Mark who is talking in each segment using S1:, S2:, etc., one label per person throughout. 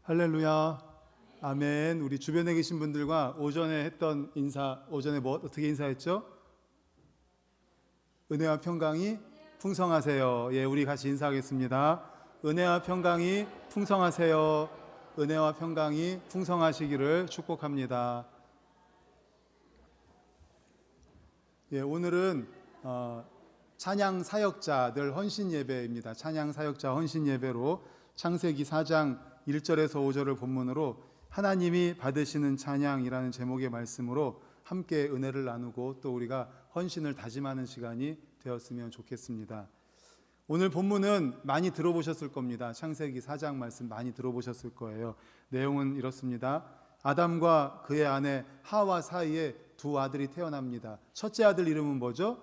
S1: 할렐루야. 아멘. 우리 주변에 계신 분들과 오전에 했던 인사, 오전에 어떻게 인사했죠? 은혜와 평강이 풍성하세요. 예, 우리 같이 인사하겠습니다. 은혜와 평강이 풍성하세요. 은혜와 평강이 풍성하시기를 축복합니다. 예, 오늘은 찬양 사역자들 헌신 예배입니다. 찬양 사역자 헌신 예배로 창세기 4장 1절에서 5절을 본문으로 하나님이 받으시는 찬양이라는 제목의 말씀으로 함께 은혜를 나누고 또 우리가 헌신을 다짐하는 시간이 되었으면 좋겠습니다. 오늘 본문은 많이 들어보셨을 겁니다. 창세기 4장 말씀 많이 들어보셨을 거예요. 내용은 이렇습니다. 아담과 그의 아내 하와 사이에 두 아들이 태어납니다. 첫째 아들 이름은 뭐죠?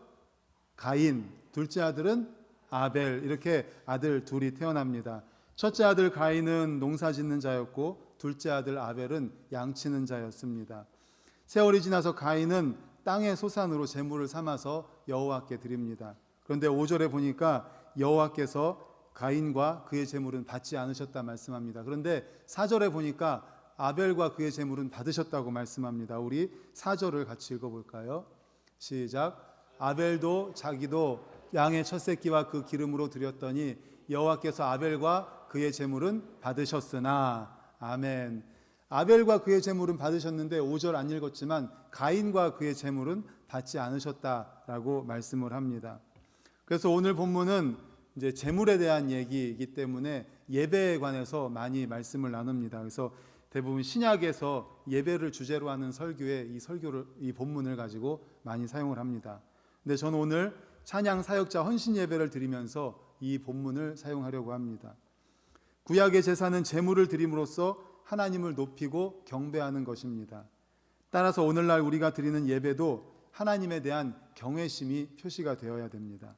S1: 가인. 둘째 아들은 아벨. 이렇게 아들 둘이 태어납니다. 첫째 아들 가인은 농사 짓는 자였고 둘째 아들 아벨은 양치는 자였습니다. 세월이 지나서 가인은 땅의 소산으로 제물을 삼아서 여호와께 드립니다. 그런데 5절에 보니까 여호와께서 가인과 그의 제물은 받지 않으셨다 말씀합니다. 그런데 4절에 보니까 아벨과 그의 제물은 받으셨다고 말씀합니다. 우리 4절을 같이 읽어볼까요? 시작. 아벨도 자기도 양의 첫 새끼와 그 기름으로 드렸더니 여호와께서 아벨과 그의 제물은 받으셨으나. 아멘. 아벨과 그의 제물은 받으셨는데 5절 안 읽었지만 가인과 그의 제물은 받지 않으셨다라고 말씀을 합니다. 그래서 오늘 본문은 이제 제물에 대한 얘기이기 때문에 예배에 관해서 많이 말씀을 나눕니다. 그래서 대부분 신약에서 예배를 주제로 하는 설교에 이 본문을 가지고 많이 사용을 합니다. 근데 저는 오늘 찬양 사역자 헌신 예배를 드리면서 이 본문을 사용하려고 합니다. 구약의 제사는 제물을 드림으로써 하나님을 높이고 경배하는 것입니다. 따라서 오늘날 우리가 드리는 예배도 하나님에 대한 경외심이 표시가 되어야 됩니다.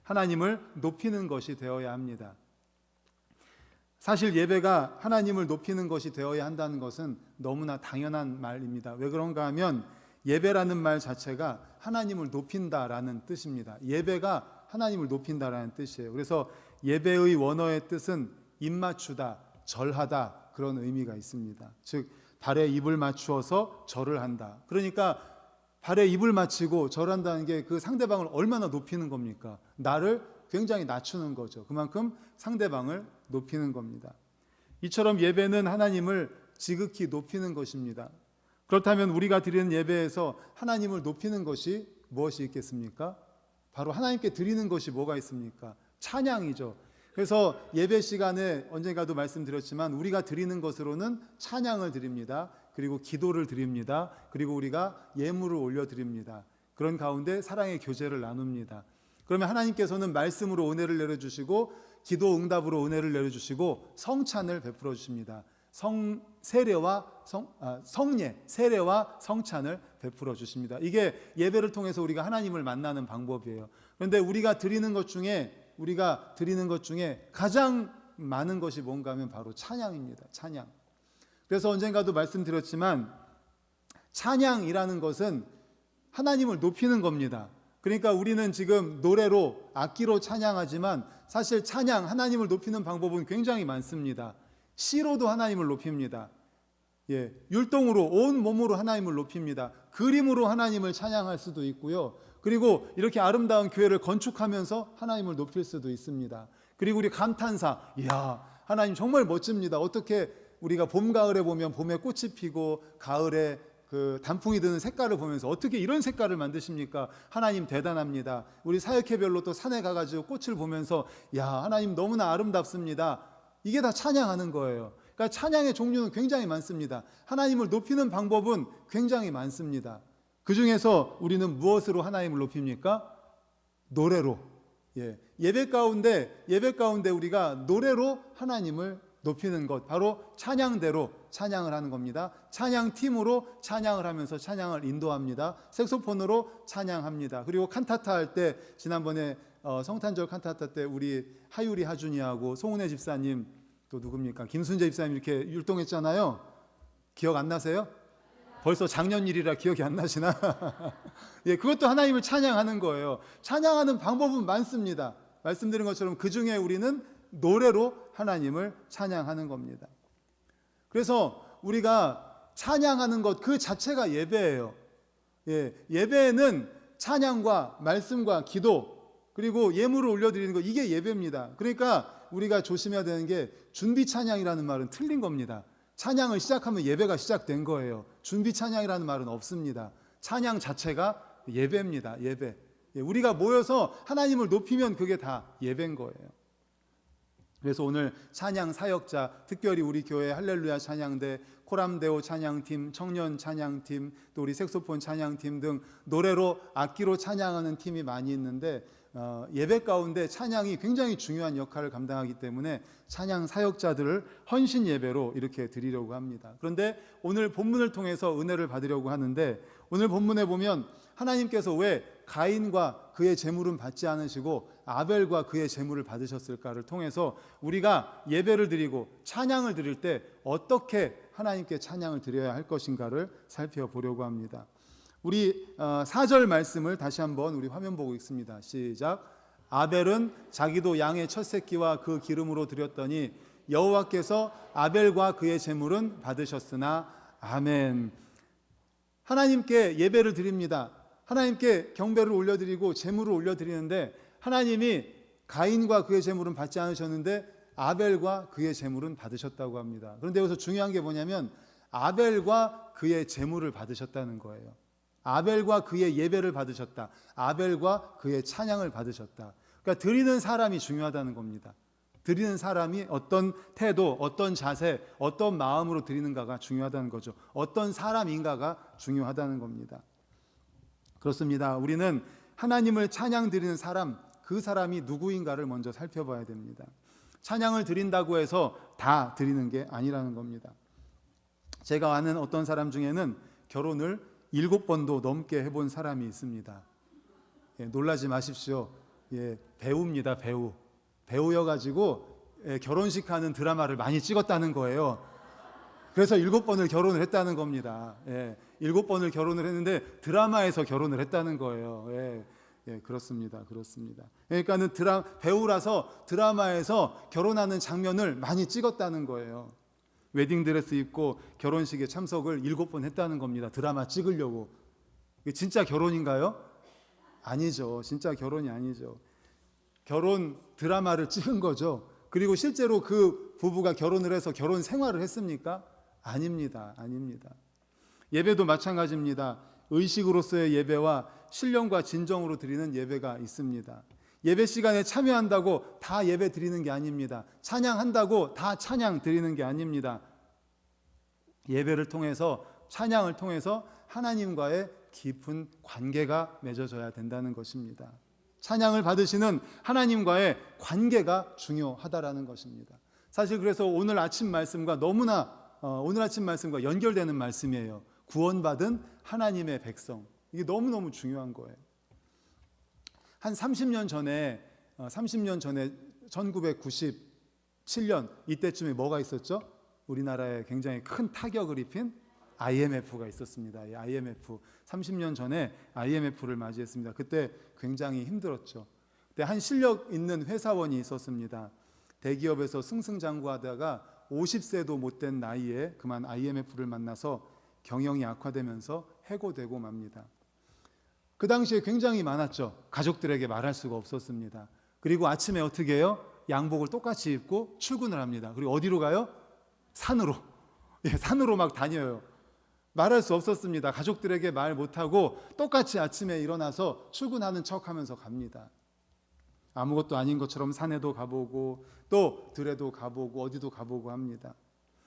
S1: 하나님을 높이는 것이 되어야 합니다. 사실 예배가 하나님을 높이는 것이 되어야 한다는 것은 너무나 당연한 말입니다. 왜 그런가 하면 예배라는 말 자체가 하나님을 높인다라는 뜻입니다. 예배가 하나님을 높인다라는 뜻이에요. 그래서 예배의 원어의 뜻은 입맞추다, 절하다 그런 의미가 있습니다. 즉 발에 입을 맞추어서 절을 한다. 그러니까 발에 입을 맞추고 절한다는 게 그 상대방을 얼마나 높이는 겁니까? 나를 굉장히 낮추는 거죠. 그만큼 상대방을 높이는 겁니다. 이처럼 예배는 하나님을 지극히 높이는 것입니다. 그렇다면 우리가 드리는 예배에서 하나님을 높이는 것이 무엇이 있겠습니까? 바로 하나님께 드리는 것이 뭐가 있습니까? 찬양이죠. 그래서 예배 시간에 언젠가도 말씀드렸지만 우리가 드리는 것으로는 찬양을 드립니다. 그리고 기도를 드립니다. 그리고 우리가 예물을 올려드립니다. 그런 가운데 사랑의 교제를 나눕니다. 그러면 하나님께서는 말씀으로 은혜를 내려주시고 기도 응답으로 은혜를 내려주시고 성찬을 베풀어 주십니다. 세례와 성찬을 베풀어 주십니다. 이게 예배를 통해서 우리가 하나님을 만나는 방법이에요. 그런데 우리가 드리는 것 중에 가장 많은 것이 뭔가 하면 바로 찬양입니다. 찬양. 그래서 언젠가도 말씀드렸지만 찬양이라는 것은 하나님을 높이는 겁니다. 그러니까 우리는 지금 노래로 악기로 찬양하지만 사실 찬양, 하나님을 높이는 방법은 굉장히 많습니다. 시로도 하나님을 높입니다. 율동으로 온 몸으로 하나님을 높입니다. 그림으로 하나님을 찬양할 수도 있고요. 그리고 이렇게 아름다운 교회를 건축하면서 하나님을 높일 수도 있습니다. 그리고 우리 감탄사, 이야, 하나님 정말 멋집니다. 어떻게 우리가 봄, 가을에 보면 봄에 꽃이 피고 가을에 그 단풍이 드는 색깔을 보면서 어떻게 이런 색깔을 만드십니까? 하나님 대단합니다. 우리 사역회별로 또 산에 가가지고 꽃을 보면서 야, 하나님 너무나 아름답습니다. 이게 다 찬양하는 거예요. 그러니까 찬양의 종류는 굉장히 많습니다. 하나님을 높이는 방법은 굉장히 많습니다. 그 중에서 우리는 무엇으로 하나님을 높입니까? 노래로. 예배 가운데 우리가 노래로 하나님을 높이는 것, 바로 찬양대로 찬양을 하는 겁니다. 찬양팀으로 찬양을 하면서 찬양을 인도합니다. 색소폰으로 찬양합니다. 그리고 칸타타 할 때 지난번에 성탄절 칸타타 때 우리 하유리 하준이하고 송은혜 집사님 또 누굽니까? 김순재 집사님 이렇게 율동했잖아요. 기억 안 나세요? 벌써 작년 일이라 기억이 안 나시나? 그것도 하나님을 찬양하는 거예요. 찬양하는 방법은 많습니다. 말씀드린 것처럼 그 중에 우리는 노래로 하나님을 찬양하는 겁니다. 그래서 우리가 찬양하는 것 그 자체가 예배예요. 예배는 찬양과 말씀과 기도 그리고 예물을 올려드리는 것, 이게 예배입니다. 그러니까 우리가 조심해야 되는 게 준비 찬양이라는 말은 틀린 겁니다. 찬양을 시작하면 예배가 시작된 거예요. 준비 찬양이라는 말은 없습니다. 찬양 자체가 예배입니다. 예배. 우리가 모여서 하나님을 높이면 그게 다 예배인 거예요. 그래서 오늘 찬양 사역자, 특별히 우리 교회 할렐루야 찬양대, 코람데오 찬양팀, 청년 찬양팀, 또 우리 색소폰 찬양팀 등 노래로 악기로 찬양하는 팀이 많이 있는데 예배 가운데 찬양이 굉장히 중요한 역할을 감당하기 때문에 찬양 사역자들을 헌신 예배로 이렇게 드리려고 합니다. 그런데 오늘 본문을 통해서 은혜를 받으려고 하는데, 오늘 본문에 보면 하나님께서 왜 가인과 그의 제물은 받지 않으시고 아벨과 그의 제물을 받으셨을까를 통해서 우리가 예배를 드리고 찬양을 드릴 때 어떻게 하나님께 찬양을 드려야 할 것인가를 살펴보려고 합니다. 우리 4절 말씀을 다시 한번 우리 화면 보고 있습니다. 시작. 아벨은 자기도 양의 첫 새끼와 그 기름으로 드렸더니 여호와께서 아벨과 그의 제물은 받으셨으나. 아멘. 하나님께 예배를 드립니다. 하나님께 경배를 올려드리고 제물을 올려드리는데 하나님이 가인과 그의 제물은 받지 않으셨는데 아벨과 그의 제물은 받으셨다고 합니다. 그런데 여기서 중요한 게 뭐냐면 아벨과 그의 제물을 받으셨다는 거예요. 아벨과 그의 예배를 받으셨다. 아벨과 그의 찬양을 받으셨다. 그러니까 드리는 사람이 중요하다는 겁니다. 드리는 사람이 어떤 태도, 어떤 자세, 어떤 마음으로 드리는가가 중요하다는 거죠. 어떤 사람인가가 중요하다는 겁니다. 그렇습니다. 우리는 하나님을 찬양 드리는 사람, 그 사람이 누구인가를 먼저 살펴봐야 됩니다. 찬양을 드린다고 해서 다 드리는 게 아니라는 겁니다. 제가 아는 어떤 사람 중에는 결혼을 7번도 넘게 해본 사람이 있습니다. 놀라지 마십시오. 배우입니다. 배우여가지고 결혼식 하는 드라마를 많이 찍었다는 거예요. 그래서 7번을 결혼을 했다는 겁니다. 7번을 결혼을 했는데 드라마에서 결혼을 했다는 거예요. 그렇습니다. 그러니까는 배우라서 드라마에서 결혼하는 장면을 많이 찍었다는 거예요. 웨딩드레스 입고 결혼식에 참석을 7번 했다는 겁니다. 드라마 찍으려고. 진짜 결혼인가요? 아니죠. 진짜 결혼이 아니죠. 결혼 드라마를 찍은 거죠. 그리고 실제로 그 부부가 결혼을 해서 결혼 생활을 했습니까? 아닙니다. 예배도 마찬가지입니다. 의식으로서의 예배와 신령과 진정으로 드리는 예배가 있습니다. 예배 시간에 참여한다고 다 예배 드리는 게 아닙니다. 찬양한다고 다 찬양 드리는 게 아닙니다. 예배를 통해서, 찬양을 통해서 하나님과의 깊은 관계가 맺어져야 된다는 것입니다. 찬양을 받으시는 하나님과의 관계가 중요하다라는 것입니다. 사실 그래서 오늘 아침 말씀과 연결되는 말씀이에요. 구원받은 하나님의 백성. 이게 너무너무 중요한 거예요. 한 30년 전에 1997년 이때쯤에 뭐가 있었죠? 우리나라에 굉장히 큰 타격을 입힌 IMF가 있었습니다. IMF 30년 전에 IMF를 맞이했습니다. 그때 굉장히 힘들었죠. 그때 한 실력 있는 회사원이 있었습니다. 대기업에서 승승장구하다가 50세도 못 된 나이에 그만 IMF를 만나서 경영이 악화되면서 해고되고 맙니다. 그 당시에 굉장히 많았죠. 가족들에게 말할 수가 없었습니다. 그리고 아침에 어떻게 해요? 양복을 똑같이 입고 출근을 합니다. 그리고 어디로 가요? 산으로. 산으로 막 다녀요. 말할 수 없었습니다. 가족들에게 말 못하고 똑같이 아침에 일어나서 출근하는 척하면서 갑니다. 아무것도 아닌 것처럼 산에도 가보고 또 들에도 가보고 어디도 가보고 합니다.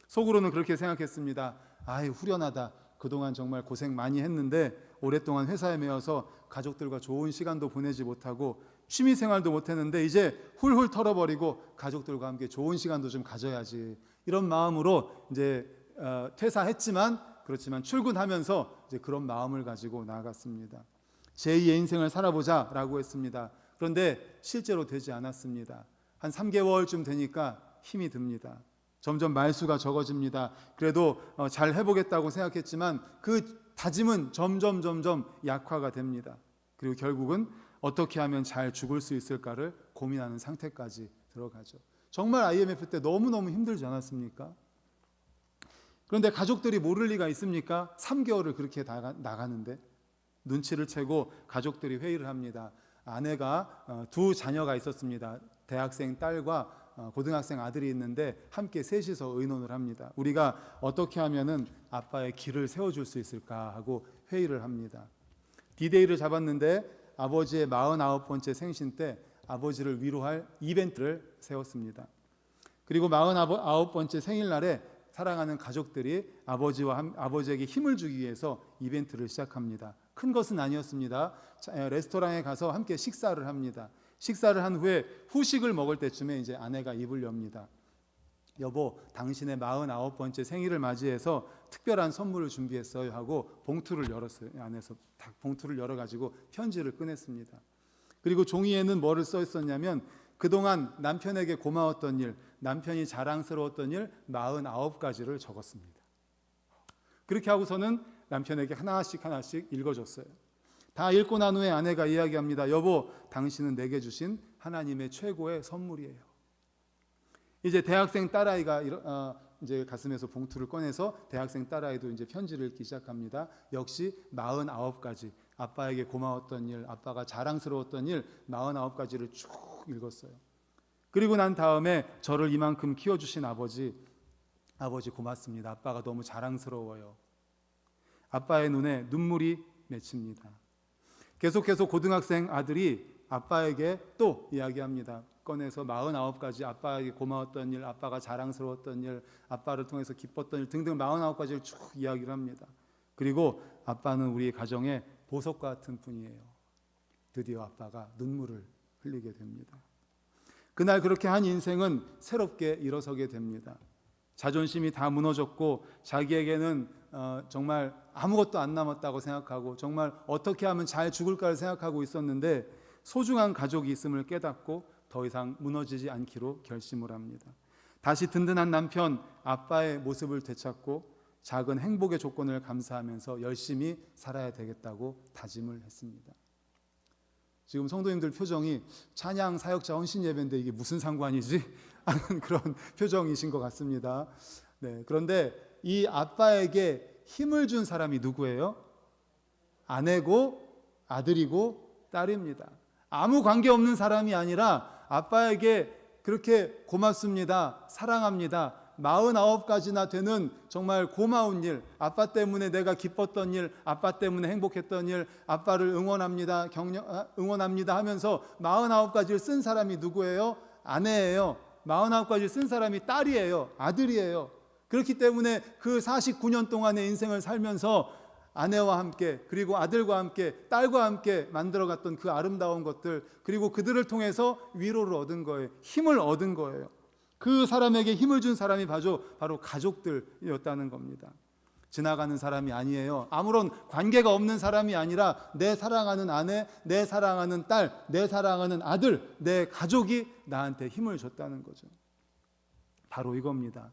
S1: 속으로는 그렇게 생각했습니다. 아이, 후련하다. 그동안 정말 고생 많이 했는데 오랫동안 회사에 매여서 가족들과 좋은 시간도 보내지 못하고 취미생활도 못했는데 이제 훌훌 털어버리고 가족들과 함께 좋은 시간도 좀 가져야지. 이런 마음으로 이제 퇴사했지만 그렇지만 출근하면서 이제 그런 마음을 가지고 나아갔습니다. 제2의 인생을 살아보자라고 했습니다. 그런데 실제로 되지 않았습니다. 한 3개월쯤 되니까 힘이 듭니다. 점점 말수가 적어집니다. 그래도 잘 해보겠다고 생각했지만 그 다짐은 점점 약화가 됩니다. 그리고 결국은 어떻게 하면 잘 죽을 수 있을까를 고민하는 상태까지 들어가죠. 정말 IMF 때 너무너무 힘들지 않았습니까? 그런데 가족들이 모를 리가 있습니까? 3개월을 그렇게 나가는데 눈치를 채고 가족들이 회의를 합니다. 아내가 두 자녀가 있었습니다. 대학생 딸과 고등학생 아들이 있는데 함께 셋이서 의논을 합니다. 우리가 어떻게 하면은 아빠의 길을 세워줄 수 있을까 하고 회의를 합니다. 디데이를 잡았는데 아버지의 49번째 생신 때 아버지를 위로할 이벤트를 세웠습니다. 그리고 49번째 생일날에 사랑하는 가족들이 아버지에게 힘을 주기 위해서 이벤트를 시작합니다. 큰 것은 아니었습니다. 레스토랑에 가서 함께 식사를 합니다. 식사를 한 후에 후식을 먹을 때쯤에 이제 아내가 입을 엽니다. 여보, 당신의 49번째 생일을 맞이해서 특별한 선물을 준비했어요 하고 봉투를 열었어요. 안에서 봉투를 열어가지고 편지를 꺼냈습니다. 그리고 종이에는 뭐를 써 있었냐면 그동안 남편에게 고마웠던 일, 남편이 자랑스러웠던 일 49가지를 적었습니다. 그렇게 하고서는 남편에게 하나씩 읽어줬어요. 다 읽고 난 후에 아내가 이야기합니다. 여보, 당신은 내게 주신 하나님의 최고의 선물이에요. 이제 대학생 딸아이가 이제 가슴에서 봉투를 꺼내서 대학생 딸아이도 이제 편지를 읽기 시작합니다. 역시 49가지 아빠에게 고마웠던 일, 아빠가 자랑스러웠던 일 49가지를 쭉 읽었어요. 그리고 난 다음에 저를 이만큼 키워주신 아버지 고맙습니다. 아빠가 너무 자랑스러워요. 아빠의 눈에 눈물이 맺힙니다. 계속해서 고등학생 아들이 아빠에게 또 이야기합니다. 꺼내서 49가지 아빠에게 고마웠던 일, 아빠가 자랑스러웠던 일, 아빠를 통해서 기뻤던 일 등등 49가지를 쭉 이야기를 합니다. 그리고 아빠는 우리 가정의 보석과 같은 분이에요. 드디어 아빠가 눈물을 흘리게 됩니다. 그날 그렇게 한 인생은 새롭게 일어서게 됩니다. 자존심이 다 무너졌고 자기에게는 정말 아무것도 안 남았다고 생각하고 정말 어떻게 하면 잘 죽을까를 생각하고 있었는데 소중한 가족이 있음을 깨닫고 더 이상 무너지지 않기로 결심을 합니다. 다시 든든한 남편, 아빠의 모습을 되찾고 작은 행복의 조건을 감사하면서 열심히 살아야 되겠다고 다짐을 했습니다. 지금 성도님들 표정이 찬양 사역자 헌신 예배인데 이게 무슨 상관이지? 하는 그런 표정이신 것 같습니다. 네, 그런데 이 아빠에게 힘을 준 사람이 누구예요? 아내고 아들이고 딸입니다. 아무 관계없는 사람이 아니라 아빠에게 그렇게 고맙습니다, 사랑합니다, 49가지나 되는 정말 고마운 일, 아빠 때문에 내가 기뻤던 일, 아빠 때문에 행복했던 일, 아빠를 응원합니다 하면서 49가지를 쓴 사람이 누구예요? 아내예요. 49가지를 쓴 사람이 딸이에요. 아들이에요. 그렇기 때문에 그 49년 동안의 인생을 살면서 아내와 함께 그리고 아들과 함께 딸과 함께 만들어갔던 그 아름다운 것들, 그리고 그들을 통해서 위로를 얻은 거예요. 힘을 얻은 거예요. 그 사람에게 힘을 준 사람이 바로 가족들이었다는 겁니다. 지나가는 사람이 아니에요. 아무런 관계가 없는 사람이 아니라 내 사랑하는 아내, 내 사랑하는 딸, 내 사랑하는 아들, 내 가족이 나한테 힘을 줬다는 거죠. 바로 이겁니다.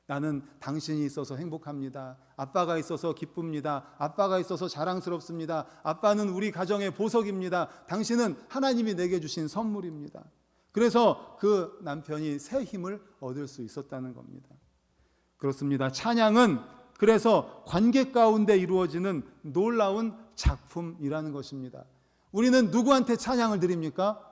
S1: 나는 당신이 있어서 행복합니다. 아빠가 있어서 기쁩니다. 아빠가 있어서 자랑스럽습니다. 아빠는 우리 가정의 보석입니다. 당신은 하나님이 내게 주신 선물입니다. 그래서 그 남편이 새 힘을 얻을 수 있었다는 겁니다. 그렇습니다. 찬양은 그래서 관계 가운데 이루어지는 놀라운 작품이라는 것입니다. 우리는 누구한테 찬양을 드립니까?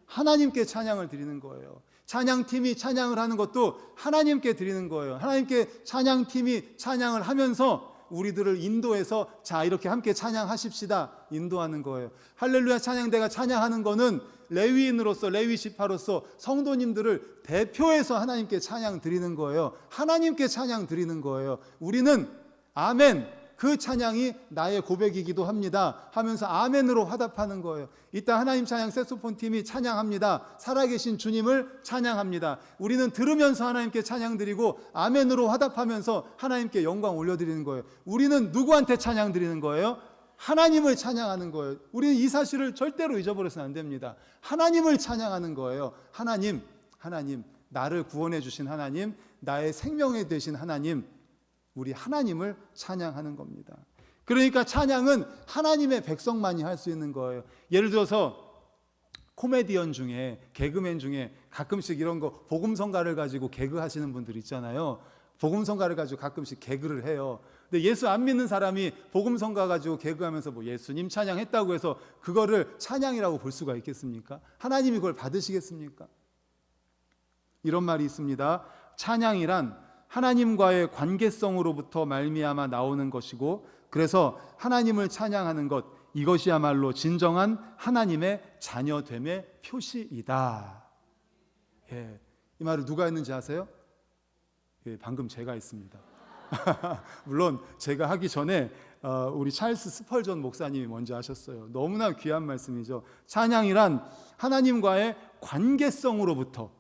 S1: 하나님께 찬양을 드리는 거예요. 찬양팀이 찬양을 하는 것도 하나님께 드리는 거예요. 하나님께 찬양팀이 찬양을 하면서 우리들을 인도해서 자 이렇게 함께 찬양하십시다 인도하는 거예요. 할렐루야 찬양대가 찬양하는 거는 레위인으로서 레위 지파로서 성도님들을 대표해서 하나님께 찬양 드리는 거예요. 하나님께 찬양 드리는 거예요. 우리는 아멘 그 찬양이 나의 고백이기도 합니다 하면서 아멘으로 화답하는 거예요. 이따 하나님 찬양 색소폰 팀이 찬양합니다. 살아계신 주님을 찬양합니다. 우리는 들으면서 하나님께 찬양 드리고 아멘으로 화답하면서 하나님께 영광 올려드리는 거예요. 우리는 누구한테 찬양 드리는 거예요? 하나님을 찬양하는 거예요. 우리는 이 사실을 절대로 잊어버려서는 안 됩니다. 하나님을 찬양하는 거예요. 하나님, 나를 구원해 주신 하나님, 나의 생명이 되신 하나님, 우리 하나님을 찬양하는 겁니다. 그러니까 찬양은 하나님의 백성만이 할 수 있는 거예요. 예를 들어서 코미디언 중에 개그맨 중에 가끔씩 이런 거 복음성가를 가지고 개그 하시는 분들 있잖아요. 복음성가를 가지고 가끔씩 개그를 해요. 근데 예수 안 믿는 사람이 복음성가 가지고 개그하면서 뭐 예수님 찬양했다고 해서 그거를 찬양이라고 볼 수가 있겠습니까? 하나님이 그걸 받으시겠습니까? 이런 말이 있습니다. 찬양이란 하나님과의 관계성으로부터 말미암아 나오는 것이고, 그래서 하나님을 찬양하는 것, 이것이야말로 진정한 하나님의 자녀됨의 표시이다. 예, 이 말을 누가 했는지 아세요? 예, 방금 제가 했습니다. 물론 제가 하기 전에 우리 찰스 스펄전 목사님이 먼저 하셨어요. 너무나 귀한 말씀이죠. 찬양이란 하나님과의 관계성으로부터,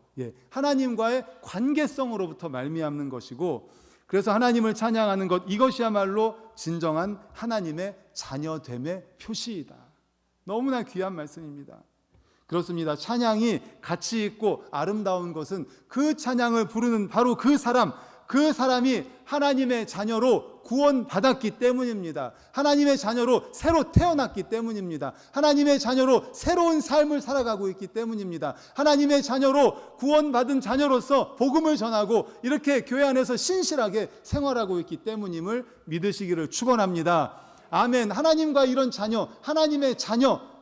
S1: 하나님과의 관계성으로부터 말미암는 것이고, 그래서 하나님을 찬양하는 것, 이것이야말로 진정한 하나님의 자녀됨의 표시이다. 너무나 귀한 말씀입니다. 그렇습니다. 찬양이 가치 있고 아름다운 것은 그 찬양을 부르는 바로 그 사람이 하나님의 자녀로 구원받았기 때문입니다. 하나님의 자녀로 새로 태어났기 때문입니다. 하나님의 자녀로 새로운 삶을 살아가고 있기 때문입니다. 하나님의 자녀로 구원받은 자녀로서 복음을 전하고 이렇게 교회 안에서 신실하게 생활하고 있기 때문임을 믿으시기를 축원합니다. 아멘. 하나님과 이런 자녀, 하나님의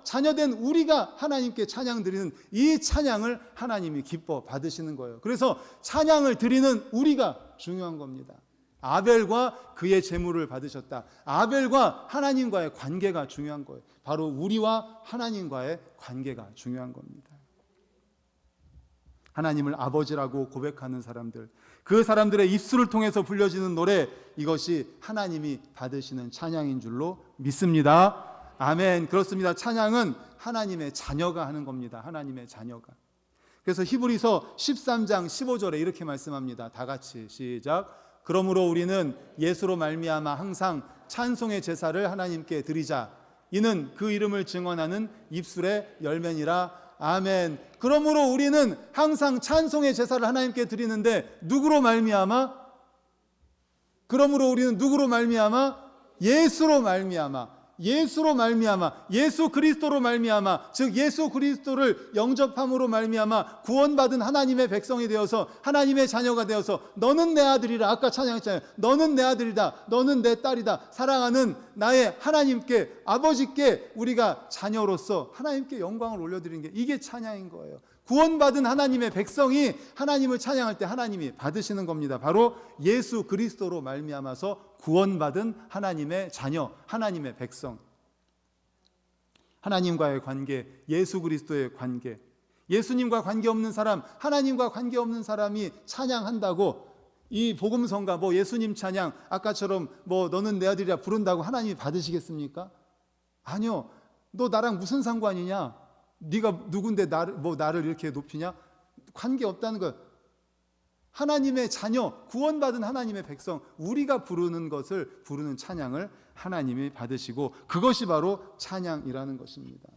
S1: 자녀된 우리가 하나님께 찬양 드리는 이 찬양을 하나님이 기뻐 받으시는 거예요. 그래서 찬양을 드리는 우리가 중요한 겁니다. 아벨과 그의 제물을 받으셨다. 아벨과 하나님과의 관계가 중요한 거예요. 바로 우리와 하나님과의 관계가 중요한 겁니다. 하나님을 아버지라고 고백하는 사람들, 그 사람들의 입술을 통해서 불려지는 노래, 이것이 하나님이 받으시는 찬양인 줄로 믿습니다. 아멘. 그렇습니다. 찬양은 하나님의 자녀가 하는 겁니다. 하나님의 자녀가. 그래서 히브리서 13장 15절에 이렇게 말씀합니다. 다 같이 시작. 그러므로 우리는 예수로 말미암아 항상 찬송의 제사를 하나님께 드리자. 이는 그 이름을 증언하는 입술의 열매니라. 아멘. 그러므로 우리는 항상 찬송의 제사를 하나님께 드리는데 누구로 말미암아? 그러므로 우리는 누구로 말미암아? 예수로 말미암아. 예수 그리스도로 말미암아, 즉 예수 그리스도를 영접함으로 말미암아 구원받은 하나님의 백성이 되어서 하나님의 자녀가 되어서 너는 내 아들이라. 아까 찬양했잖아요. 너는 내 아들이다. 너는 내 딸이다. 사랑하는 나의 하나님께, 아버지께 우리가 자녀로서 하나님께 영광을 올려드리는 게 이게 찬양인 거예요. 구원받은 하나님의 백성이 하나님을 찬양할 때 하나님이 받으시는 겁니다. 바로 예수 그리스도로 말미암아서 구원받은 하나님의 자녀, 하나님의 백성. 하나님과의 관계, 예수 그리스도의 관계. 예수님과 관계없는 사람, 하나님과 관계없는 사람이 찬양한다고 이 복음성가 뭐 예수님 찬양 아까처럼 뭐 너는 내 아들이라 부른다고 하나님이 받으시겠습니까? 아니요. 너 나랑 무슨 상관이냐? 네가 누군데 나를 이렇게 높이냐? 관계없다는 것. 하나님의 자녀, 구원받은 하나님의 백성, 우리가 부르는 것을, 부르는 찬양을 하나님이 받으시고 그것이 바로 찬양이라는 것입니다.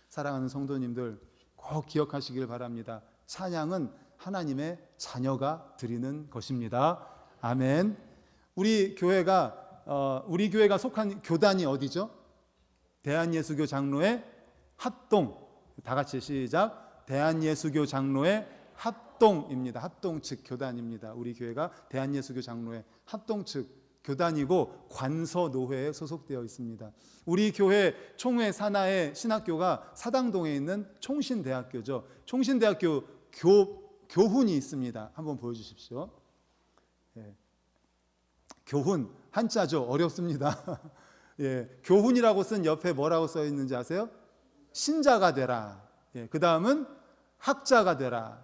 S1: 사랑하는 성도님들, 꼭 기억하시길 바랍니다. 찬양은 하나님의 자녀가 드리는 것입니다. 아멘. 우리 교회가 속한 교단이 어디죠? 대한예수교 장로회 합동. 다 같이 시작. 대한예수교 장로회 합동입니다. 합동 측 교단입니다. 우리 교회가 대한예수교 장로회 합동 측 교단이고 관서노회에 소속되어 있습니다. 우리 교회 총회 산하의 신학교가 사당동에 있는 총신대학교죠. 총신대학교 교훈이 있습니다. 한번 보여주십시오. 교훈 한자죠. 어렵습니다. 교훈이라고 쓴 옆에 뭐라고 써 있는지 아세요? 신자가 되라. 그 다음은 학자가 되라.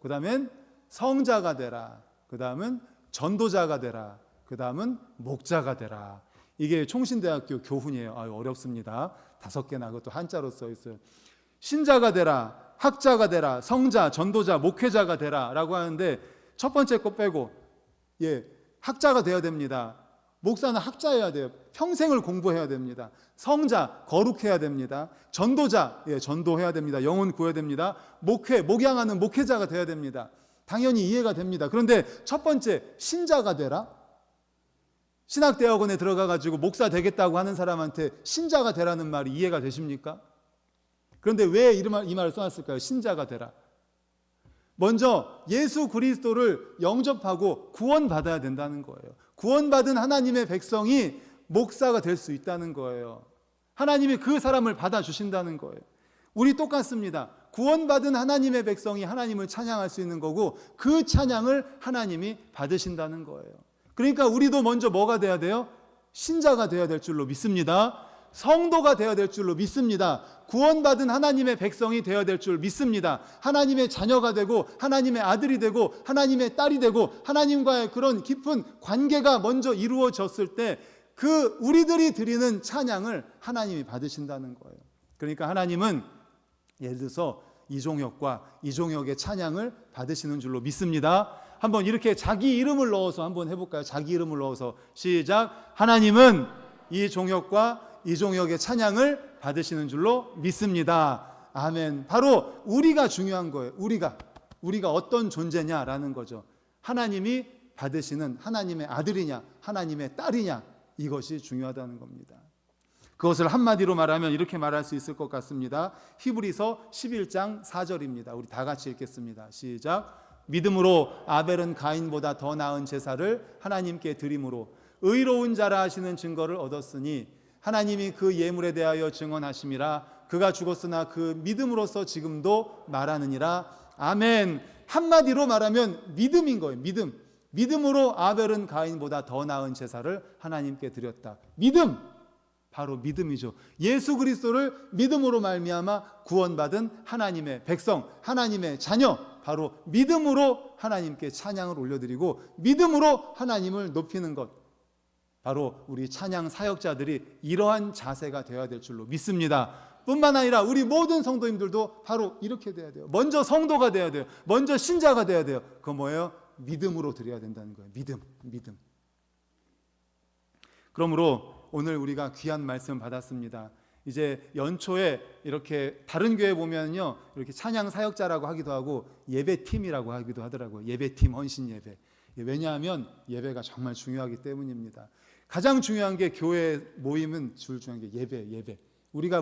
S1: 그 다음엔 성자가 되라. 그 다음은 전도자가 되라. 그 다음은 목자가 되라. 이게 총신대학교 교훈이에요. 어렵습니다. 5개나 그것도 한자로 써 있어요. 신자가 되라, 학자가 되라, 성자, 전도자, 목회자가 되라 라고 하는데 첫 번째 거 빼고 학자가 되어야 됩니다. 목사는 학자여야 돼요. 평생을 공부해야 됩니다. 성자, 거룩해야 됩니다. 전도자, 전도해야 됩니다. 영혼 구해야 됩니다. 목양하는 목회자가 되어야 됩니다. 당연히 이해가 됩니다. 그런데 첫 번째, 신자가 되라. 신학대학원에 들어가가지고 목사 되겠다고 하는 사람한테 신자가 되라는 말이 이해가 되십니까? 그런데 왜 이 말을 써놨을까요? 신자가 되라. 먼저 예수 그리스도를 영접하고 구원받아야 된다는 거예요. 구원받은 하나님의 백성이 목사가 될 수 있다는 거예요. 하나님이 그 사람을 받아주신다는 거예요. 우리 똑같습니다. 구원받은 하나님의 백성이 하나님을 찬양할 수 있는 거고 그 찬양을 하나님이 받으신다는 거예요. 그러니까 우리도 먼저 뭐가 돼야 돼요? 신자가 되어야 될 줄로 믿습니다. 성도가 되어야 될 줄로 믿습니다. 구원받은 하나님의 백성이 되어야 될 줄 믿습니다. 하나님의 자녀가 되고 하나님의 아들이 되고 하나님의 딸이 되고 하나님과의 그런 깊은 관계가 먼저 이루어졌을 때 그 우리들이 드리는 찬양을 하나님이 받으신다는 거예요. 그러니까 하나님은 예를 들어서 이종혁과 이종혁의 찬양을 받으시는 줄로 믿습니다. 한번 이렇게 자기 이름을 넣어서 한번 해볼까요? 자기 이름을 넣어서 시작. 하나님은 이종혁과 이종혁의 찬양을 받으시는 줄로 믿습니다. 아멘. 바로 우리가 중요한 거예요. 우리가 어떤 존재냐라는 거죠. 하나님이 받으시는 하나님의 아들이냐 하나님의 딸이냐, 이것이 중요하다는 겁니다. 그것을 한마디로 말하면 이렇게 말할 수 있을 것 같습니다. 히브리서 11장 4절입니다. 우리 다 같이 읽겠습니다. 시작. 믿음으로 아벨은 가인보다 더 나은 제사를 하나님께 드림으로 의로운 자라 하시는 증거를 얻었으니 하나님이 그 예물에 대하여 증언하심이라. 그가 죽었으나 그 믿음으로써 지금도 말하느니라. 아멘. 한마디로 말하면 믿음인 거예요. 믿음으로 아벨은 가인보다 더 나은 제사를 하나님께 드렸다. 믿음, 바로 믿음이죠. 예수 그리스도를 믿음으로 말미암아 구원받은 하나님의 백성, 하나님의 자녀, 바로 믿음으로 하나님께 찬양을 올려드리고 믿음으로 하나님을 높이는 것, 바로 우리 찬양 사역자들이 이러한 자세가 되어야 될 줄로 믿습니다. 뿐만 아니라 우리 모든 성도님들도 바로 이렇게 돼야 돼요. 먼저 성도가 돼야 돼요. 먼저 신자가 돼야 돼요. 그거 뭐예요? 믿음으로 드려야 된다는 거예요. 믿음. 그러므로 오늘 우리가 귀한 말씀 받았습니다. 이제 연초에 이렇게 다른 교회 보면요, 이렇게 찬양 사역자라고 하기도 하고 예배팀이라고 하기도 하더라고요. 예배팀, 헌신 예배. 왜냐하면 예배가 정말 중요하기 때문입니다. 가장 중요한 게 교회 모임은 제일 중요한 게 예배. 우리가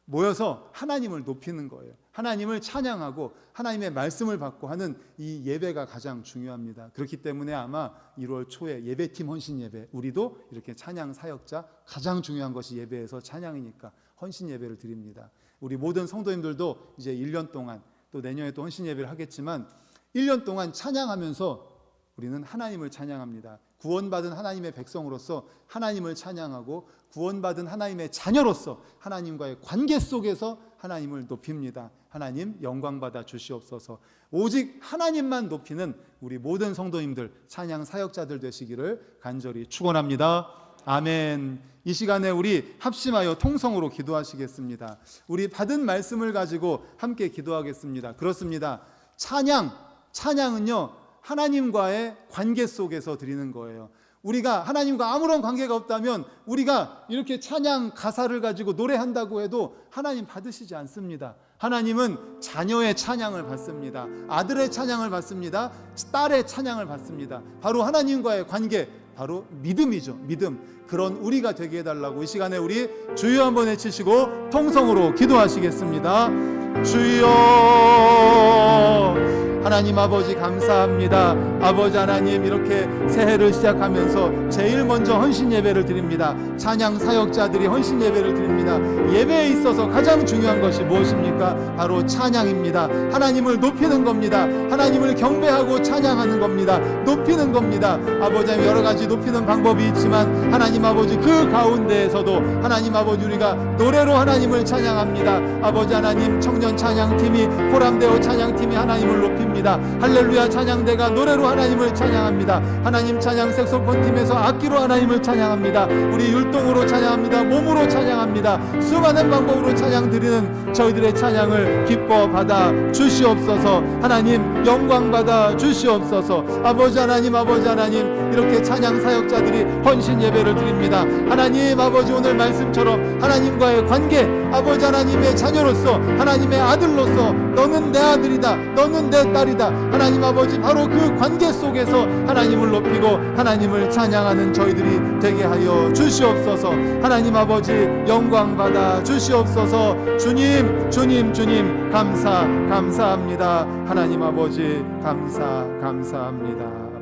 S1: 모여서 하나님을 높이는 거예요. 하나님을 찬양하고 하나님의 말씀을 받고 하는 이 예배가 가장 중요합니다. 그렇기 때문에 아마 1월 초에 예배팀 헌신 예배, 우리도 이렇게 찬양 사역자, 가장 중요한 것이 예배에서 찬양이니까 헌신 예배를 드립니다. 우리 모든 성도님들도 이제 1년 동안, 또 내년에 또 헌신 예배를 하겠지만 1년 동안 찬양하면서 우리는 하나님을 찬양합니다. 구원받은 하나님의 백성으로서 하나님을 찬양하고 구원받은 하나님의 자녀로서 하나님과의 관계 속에서 하나님을 높입니다. 하나님 영광받아 주시옵소서. 오직 하나님만 높이는 우리 모든 성도님들, 찬양 사역자들 되시기를 간절히 축원합니다. 아멘. 이 시간에 우리 합심하여 통성으로 기도하시겠습니다. 우리 받은 말씀을 가지고 함께 기도하겠습니다. 그렇습니다. 찬양은요, 하나님과의 관계 속에서 드리는 거예요. 우리가 하나님과 아무런 관계가 없다면 우리가 이렇게 찬양 가사를 가지고 노래한다고 해도 하나님 받으시지 않습니다. 하나님은 자녀의 찬양을 받습니다. 아들의 찬양을 받습니다. 딸의 찬양을 받습니다. 바로 하나님과의 관계, 바로 믿음이죠. 믿음. 그런 우리가 되게 해달라고 이 시간에 우리 주여 한번 외치시고 통성으로 기도하시겠습니다. 주여, 하나님 아버지 감사합니다. 아버지 하나님, 이렇게 새해를 시작하면서 제일 먼저 헌신 예배를 드립니다. 찬양 사역자들이 헌신 예배를 드립니다. 예배에 있어서 가장 중요한 것이 무엇입니까? 바로 찬양입니다. 하나님을 높이는 겁니다. 하나님을 경배하고 찬양하는 겁니다. 높이는 겁니다. 아버지 하나님, 여러 가지 높이는 방법이 있지만 하나님 아버지 그 가운데에서도 하나님 아버지 우리가 노래로 하나님을 찬양합니다. 아버지 하나님, 청년 찬양팀이, 호람대오 찬양팀이 하나님을 높입니다. 할렐루야 찬양대가 노래로 하나님을 찬양합니다. 하나님 찬양 색소폰팀에서 악기로 하나님을 찬양합니다. 우리 율동으로 찬양합니다. 몸으로 찬양합니다. 수많은 방법으로 찬양 드리는 저희들의 찬양을 기뻐 받아 주시옵소서. 하나님 영광 받아 주시옵소서. 아버지 하나님 이렇게 찬양 사역자들이 헌신 예배를 드립니다. 하나님 아버지, 오늘 말씀처럼 하나님과의 관계, 아버지 하나님의 자녀로서, 하나님의 아들로서, 너는 내 아들이다, 너는 내 딸 말이다. 하나님 아버지, 바로 그 관계 속에서 하나님을 높이고 하나님을 찬양하는 저희들이 되게 하여 주시옵소서. 하나님 아버지, 영광 받아 주시옵소서. 주님, 주님, 주님, 감사합니다. 하나님 아버지, 감사합니다.